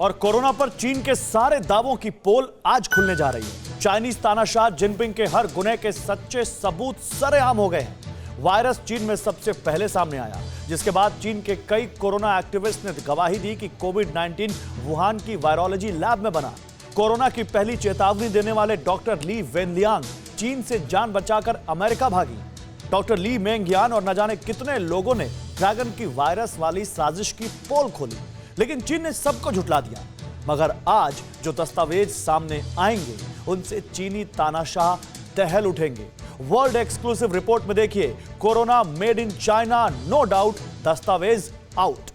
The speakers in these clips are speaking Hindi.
और कोरोना पर चीन के सारे दावों की पोल आज खुलने जा रही है। चाइनीज तानाशाह जिनपिंग के हर गुने के सच्चे सबूत सरेआम हो गए हैं। वायरस चीन में सबसे पहले सामने आया, जिसके बाद चीन के कई कोरोना एक्टिविस्ट ने गवाही दी कि कोविड-19 वुहान की वायरोलॉजी लैब में बना। कोरोना की पहली चेतावनी देने वाले डॉक्टर ली वेनलियांग चीन से जान बचाकर अमेरिका भागी। डॉक्टर ली मेंगयान और न जाने कितने लोगों ने ड्रैगन की वायरस वाली साजिश की पोल खोली, लेकिन चीन ने सबको झुठला दिया। मगर आज जो दस्तावेज सामने आएंगे उनसे चीनी तानाशाह दहल उठेंगे। वर्ल्ड एक्सक्लूसिव रिपोर्ट में देखिए, corona made in China, no doubt, दस्तावेज आउट।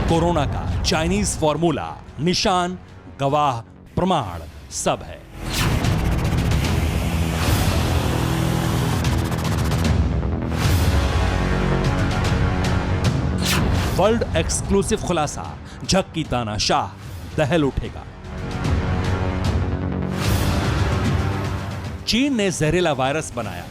कोरोना का चाइनीज फॉर्मूला, निशान, गवाह, प्रमाण सब है। वर्ल्ड एक्सक्लूसिव खुलासा, झक्की तानाशाह दहल उठेगा। चीन ने जहरीला वायरस बनाया।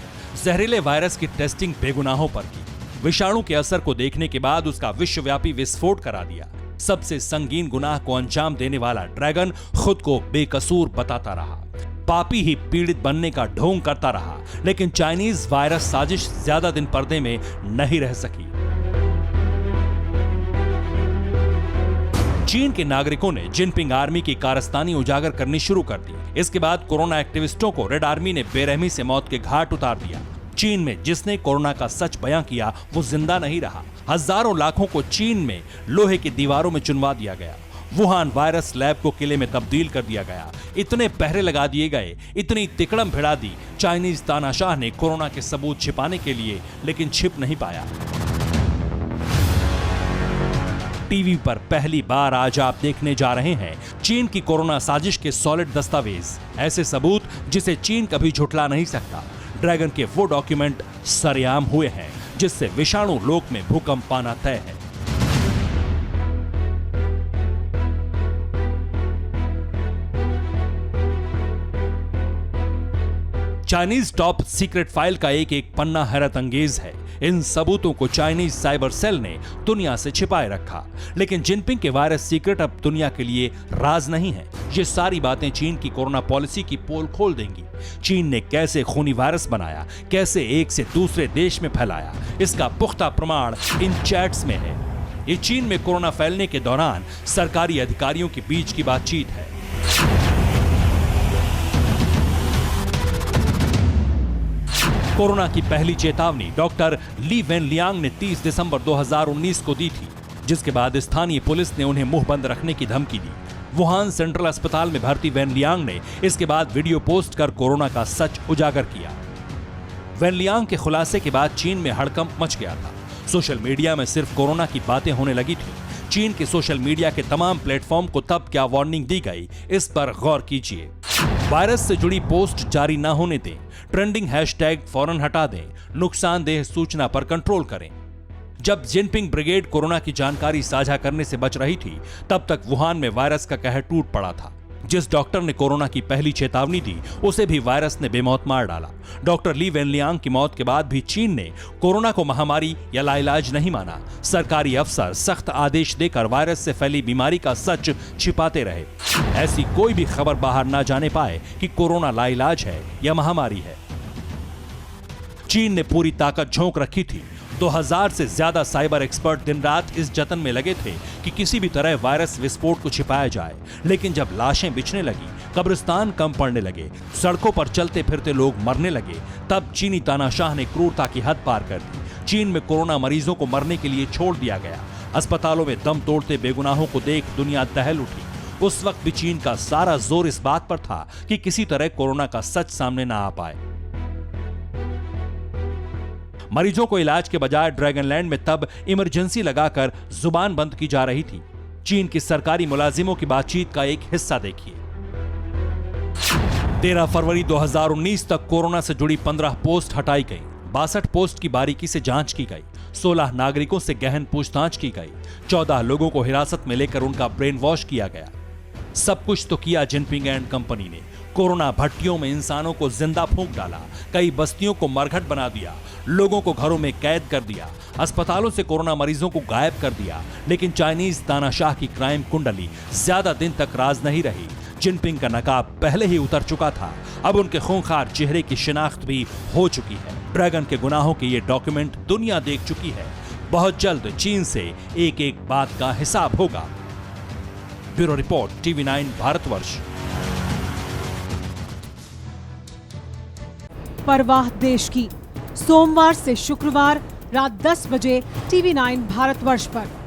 जहरीले वायरस की टेस्टिंग बेगुनाहों पर की। विषाणु के असर को देखने के बाद उसका विश्वव्यापी विस्फोट करा दिया। सबसे संगीन गुनाह को अंजाम देने वाला ड्रैगन खुद को बेकसूर बताता रहा। पापी ही पीड़ित बनने का ढोंग करता रहा, लेकिन चाइनीज वायरस साजिश ज्यादा दिन पर्दे में नहीं रह सकी। चीन के नागरिकों ने जिनपिंग आर्मी की कारस्तानी उजागर करनी शुरू कर दी। इसके बाद कोरोना एक्टिविस्टों को रेड आर्मी ने बेरहमी से मौत के घाट उतार दिया। चीन में जिसने कोरोना का सच बयां किया वो जिंदा नहीं रहा। हजारों लाखों को चीन में लोहे की दीवारों में चुनवा दिया गया। वुहान वायरस लैब को किले में तब्दील कर दिया गया। इतने पहरे लगा दिए गए, इतनी तिकड़म भिड़ा दी चाइनीज तानाशाह ने कोरोना के सबूत छिपाने के लिए, लेकिन छिप नहीं पाया। टीवी पर पहली बार आज आप देखने जा रहे हैं चीन की कोरोना साजिश के सॉलिड दस्तावेज, ऐसे सबूत जिसे चीन कभी झुठला नहीं सकता। ड्रैगन के वो डॉक्यूमेंट सरेआम हुए हैं जिससे विषाणु लोक में भूकंप आना तय है। चाइनीज टॉप सीक्रेट फाइल का एक एक पन्ना हैरत अंगेज है। इन सबूतों को चाइनीज साइबर सेल ने दुनिया से छिपाए रखा, लेकिन जिनपिंग के वायरस सीक्रेट अब दुनिया के लिए राज नहीं है। ये सारी बातें चीन की कोरोना पॉलिसी की पोल खोल देंगी। चीन ने कैसे खूनी वायरस बनाया, कैसे एक से दूसरे देश में फैलाया, इसका पुख्ता प्रमाण इन चैट्स में है। ये चीन में कोरोना फैलने के दौरान सरकारी अधिकारियों के बीच की बातचीत है। कोरोना की पहली चेतावनी डॉक्टर ली वेनलियांग ने 30 दिसंबर 2019 को दी थी, जिसके बाद स्थानीय पुलिस ने उन्हें मुंह बंद रखने की धमकी दी। वुहान सेंट्रल अस्पताल में भर्ती वेनलियांग ने इसके बाद वीडियो पोस्ट कर कोरोना का सच उजागर किया। वेनलियांग के खुलासे के बाद चीन में हड़कंप मच गया था। सोशल मीडिया में सिर्फ कोरोना की बातें होने लगी थी। चीन के सोशल मीडिया के तमाम प्लेटफॉर्म को तब क्या वार्निंग दी गई, इस पर गौर कीजिए। वायरस से जुड़ी पोस्ट जारी न होने दें, ट्रेंडिंग हैशटैग फौरन हटा दें, नुकसानदेह सूचना पर कंट्रोल करें। जब जिनपिंग ब्रिगेड कोरोना की जानकारी साझा करने से बच रही थी, तब तक वुहान में वायरस का कहर टूट पड़ा था। जिस डॉक्टर ने कोरोना की पहली चेतावनी दी, उसे भी वायरस ने बेमौत मार डाला। डॉक्टर ली वेनलियांग की मौत के बाद भी चीन ने कोरोना को महामारी या लाइलाज नहीं माना। सरकारी अफसर सख्त आदेश देकर वायरस से फैली बीमारी का सच छिपाते रहे। ऐसी कोई भी खबर बाहर ना जाने पाए कि कोरोना लाइलाज है या महामारी है। चीन ने पूरी ताकत झोंक रखी थी। 2000 से ज्यादा साइबर एक्सपर्ट दिन रात इस जतन में लगे थे कि किसी भी तरह वायरस विस्फोट को छिपाया जाए। लेकिन जब लाशें बिछने लगी, कब्रिस्तान कम पड़ने लगे, सड़कों पर चलते फिरते लोग मरने लगे, तब चीनी तानाशाह ने क्रूरता की हद पार कर दी। चीन में कोरोना मरीजों को मरने के लिए छोड़ दिया गया। अस्पतालों में दम तोड़ते बेगुनाहों को देख दुनिया दहल उठी। उस वक्त भी चीन का सारा जोर इस बात पर था कि किसी तरह कोरोना का सच सामने ना आ पाए। मरीजों को इलाज के बजाय ड्रैगनलैंड में तब इमरजेंसी लगाकर जुबान बंद की जा रही थी। चीन की सरकारी मुलाजिमों की बातचीत का एक हिस्सा देखिए। 13 फरवरी 2019 तक कोरोना से जुड़ी 15 पोस्ट हटाई गई। 62 पोस्ट की बारीकी से जांच की गई। 16 नागरिकों से गहन पूछताछ की गई। 14 लोगों को हिरासत में लेकर उनका ब्रेन वॉश किया गया। सब कुछ तो किया जिनपिंग एंड कंपनी ने। कोरोना भट्टियों में इंसानों को जिंदा फूंक डाला, कई बस्तियों को मरघट बना दिया, लोगों को घरों में कैद कर दिया, अस्पतालों से कोरोना मरीजों को गायब कर दिया। लेकिन चाइनीज तानाशाह की क्राइम कुंडली ज्यादा दिन तक राज नहीं रही। जिनपिंग का नकाब पहले ही उतर चुका था, अब उनके खूंखार चेहरे की शिनाख्त भी हो चुकी है। ड्रैगन के गुनाहों के ये डॉक्यूमेंट दुनिया देख चुकी है। बहुत जल्द चीन से एक एक बात का हिसाब होगा। Bureau report, TV9 Bharatvarsh. परवाह देश की, सोमवार से शुक्रवार रात 10 बजे TV9 भारतवर्ष पर।